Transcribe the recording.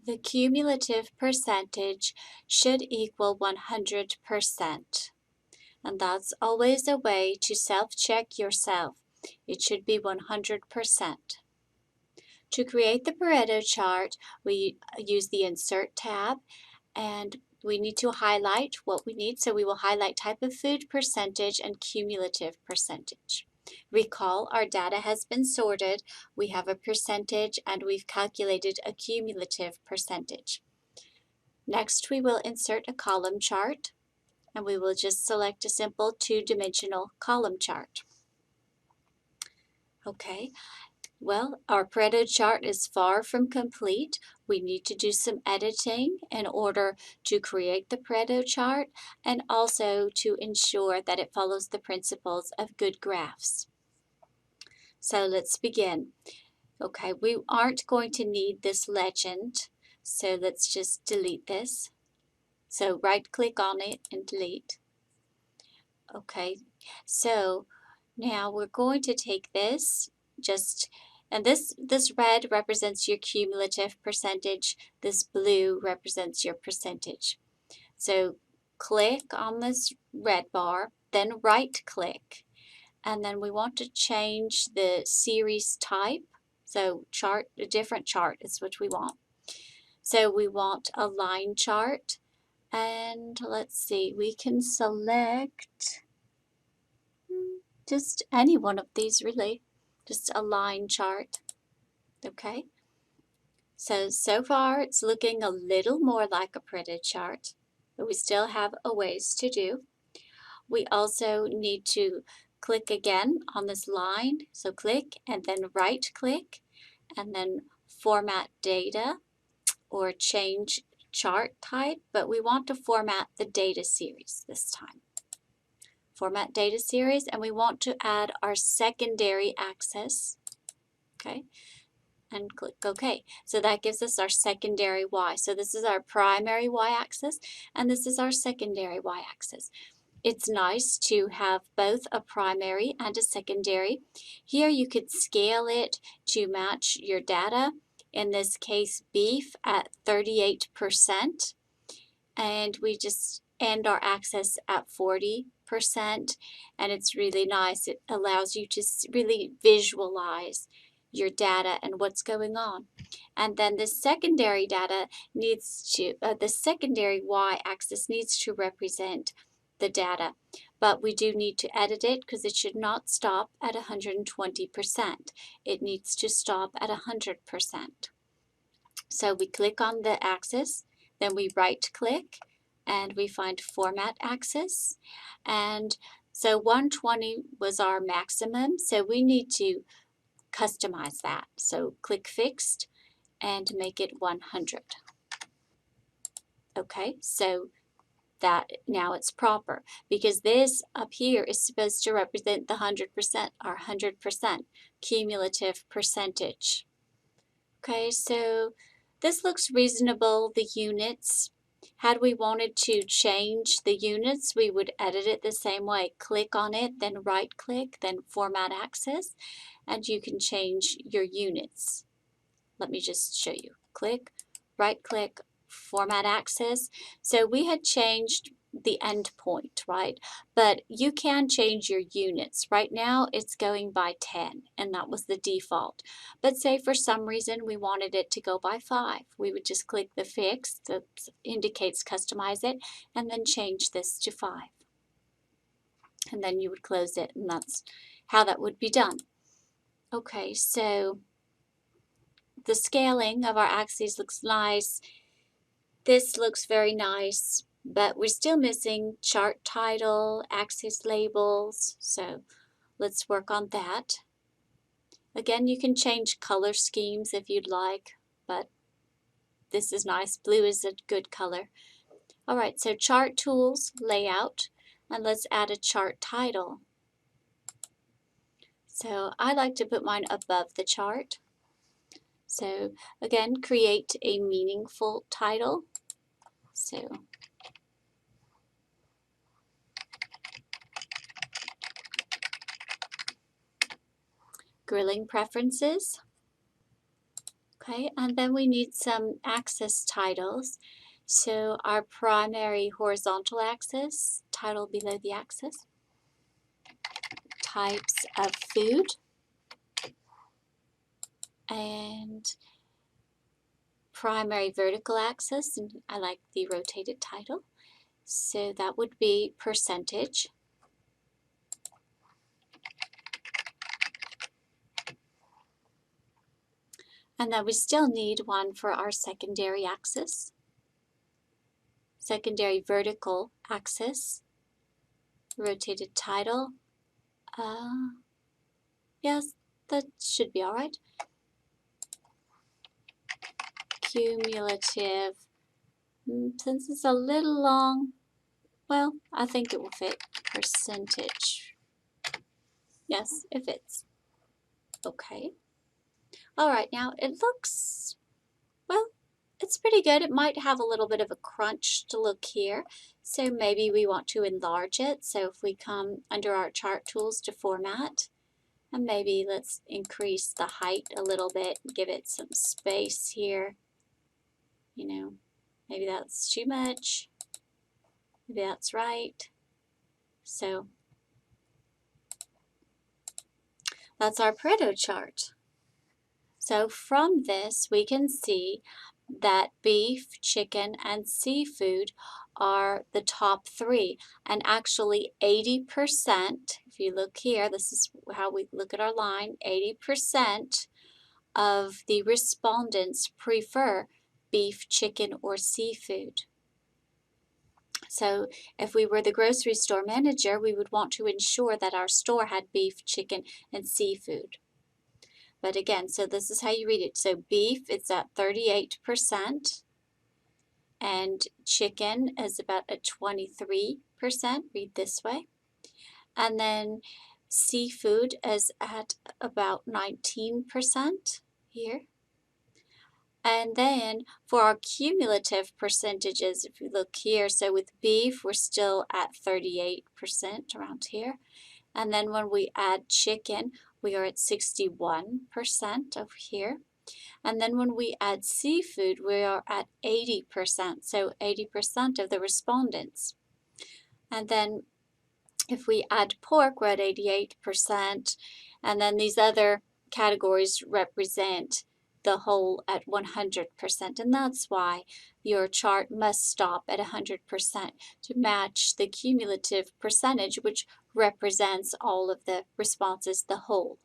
The cumulative percentage should equal 100%. And that's always a way to self-check yourself. It should be 100%. To create the Pareto chart, we use the Insert tab, and we need to highlight what we need. So we will highlight type of food, percentage, and cumulative percentage. Recall our data has been sorted. We have a percentage, and we've calculated a cumulative percentage. Next, we will insert a column chart, and we will just select a simple two-dimensional column chart. Okay, well, our Pareto chart is far from complete. We need to do some editing in order to create the Pareto chart and also to ensure that it follows the principles of good graphs. So let's begin. Okay, we aren't going to need this legend, so let's just delete this. So right-click on it and delete. Okay, so now we're going to take this, and this red represents your cumulative percentage, this blue represents your percentage. So click on this red bar, then right-click, and then we want to change the series type. So a different chart is what we want. So we want a line chart, and let's see, we can select just any one of these really, just a line chart. Okay, so far it's looking a little more like a Pareto chart, but we still have a ways to do. We also need to click again on this line, so click and then right click and then format data or change chart type, but we want to format the data series this time. Format data series, and we want to add our secondary axis. Okay, and click OK. So that gives us our secondary Y. So this is our primary Y-axis, and this is our secondary Y-axis. It's nice to have both a primary and a secondary. Here you could scale it to match your data. In this case, beef at 38%, and we just end our axis at 40%, and it's really nice. It allows you to really visualize your data and what's going on. And then the secondary data needs to, the secondary y-axis needs to represent the data, but we do need to edit it because it should not stop at 120%. It needs to stop at 100%. So we click on the axis, then we right click, and we find Format Axis. And so 120 was our maximum, so we need to customize that. So click Fixed and make it 100. Okay, so that now it's proper because this up here is supposed to represent the 100%, our 100% cumulative percentage. Okay, so this looks reasonable, the units. Had we wanted to change the units, we would edit it the same way. Click on it, then right click, then Format Axis, and you can change your units. Let me just show you. Click, right click, Format Axis. So we had changed the end point, right? But you can change your units. Right now it's going by 10, and that was the default. But say for some reason we wanted it to go by 5. We would just click the fix that indicates customize it, and then change this to 5. And then you would close it, and that's how that would be done. Okay, so the scaling of our axes looks nice. This looks very nice, but we're still missing chart title, axis labels, so let's work on that. Again, you can change color schemes if you'd like, but this is nice. Blue is a good color. All right, so chart tools, layout, and let's add a chart title. So I like to put mine above the chart. So again, create a meaningful title. So grilling preferences. Okay, and then we need some axis titles. So our primary horizontal axis, title below the axis, types of food, and primary vertical axis, and I like the rotated title, so that would be percentage. And then we still need one for our secondary axis, secondary vertical axis, rotated title. Yes, that should be all right. Cumulative, since it's a little long, well, I think it will fit. Percentage. Yes, it fits. Okay. All right, now it looks, well, it's pretty good. It might have a little bit of a crunched look here, so maybe we want to enlarge it. So if we come under our chart tools to format, and maybe let's increase the height a little bit, give it some space here. You know, maybe that's too much. Maybe that's right. So that's our Pareto chart. So from this, we can see that beef, chicken, and seafood are the top three. And actually 80%, if you look here, this is how we look at our line, 80% of the respondents prefer beef, chicken, or seafood. So if we were the grocery store manager, we would want to ensure that our store had beef, chicken, and seafood. But again, so this is how you read it. So beef, it's at 38%, and chicken is about at 23%, read this way. And then seafood is at about 19% here. And then for our cumulative percentages, if you look here, so with beef, we're still at 38% around here. And then when we add chicken, we are at 61% over here. And then when we add seafood, we are at 80%, so 80% of the respondents. And then if we add pork, we're at 88%. And then these other categories represent the whole at 100%. And that's why your chart must stop at 100% to match the cumulative percentage, which represents all of the responses, the whole.